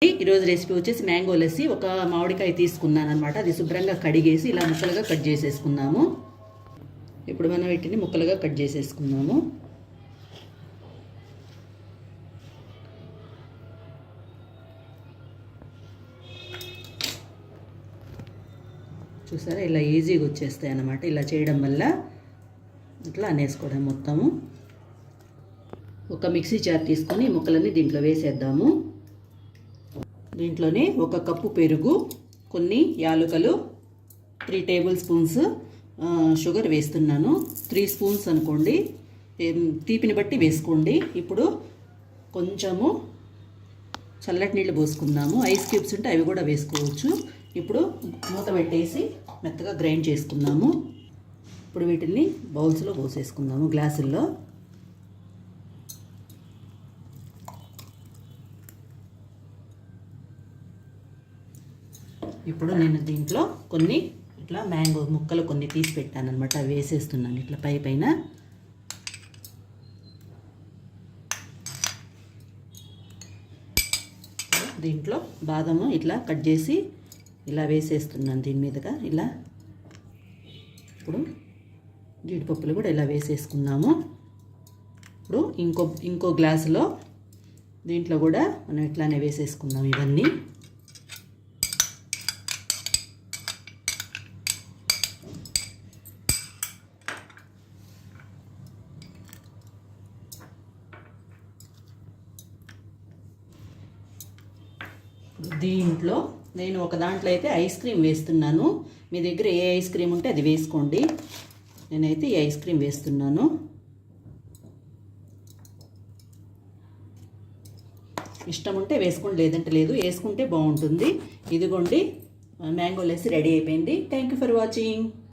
ఈరోజు రెసిపీ వచ్చేసి మ్యాంగో లస్సీ. ఒక మామిడికాయ తీసుకున్నాను అనమాట. అది శుభ్రంగా కడిగేసి ఇలా ముక్కలుగా కట్ చేసేసుకున్నాము. ఇప్పుడు మనం వీటిని ముక్కలుగా కట్ చేసేసుకున్నాము. చూసారా, ఇలా ఈజీగా వచ్చేస్తాయి అన్నమాట. ఇలా చేయడం వల్ల ఇట్లా అనేసుకోవడం మొత్తము. ఒక మిక్సీ జార్ తీసుకొని ముక్కలన్నీ దీంట్లో వేసేద్దాము. దీంట్లోనే 1 కప్పు పెరుగు, కొన్ని యాలకులు, 3 టేబుల్ స్పూన్స్ షుగర్ వేస్తున్నాను. 3 స్పూన్స్ అనుకోండి, తీపిని బట్టి వేసుకోండి. ఇప్పుడు కొంచెము చల్లటి నీళ్ళు పోసుకుందాము. ఐస్ క్యూబ్స్ ఉంటే అవి కూడా వేసుకోవచ్చు. ఇప్పుడు మూత పెట్టేసి మెత్తగా గ్రైండ్ చేసుకుందాము. ఇప్పుడు వీటిని బౌల్స్లో పోసేసుకుందాము, గ్లాసుల్లో. ఇప్పుడు నేను దీంట్లో కొన్ని ఇట్లా మ్యాంగో ముక్కలు కొన్ని తీసి పెట్టాను అనమాట. అవి వేసేస్తున్నాను ఇట్లా పైన. దీంట్లో బాదము ఇట్లా కట్ చేసి ఇలా వేసేస్తున్నాను దీని మీదుగా ఇలా. ఇప్పుడు జీడిపప్పులు కూడా ఇలా వేసేసుకున్నాము. ఇప్పుడు ఇంకో గ్లాసులో దీంట్లో కూడా మనం ఇట్లానే వేసేసుకుందాం ఇవన్నీ. దీంట్లో నేను ఒక దాంట్లో అయితే ఐస్ క్రీమ్ వేస్తున్నాను. మీ దగ్గర ఏ ఐస్ క్రీమ్ ఉంటే అది వేసుకోండి. నేనైతే ఈ ఐస్ క్రీమ్ వేస్తున్నాను. ఇష్టం ఉంటే వేసుకోండి, లేదంటే లేదు. వేసుకుంటే బాగుంటుంది. ఇదిగోండి, మ్యాంగో లస్సీ రెడీ అయిపోయింది. Thank you for watching.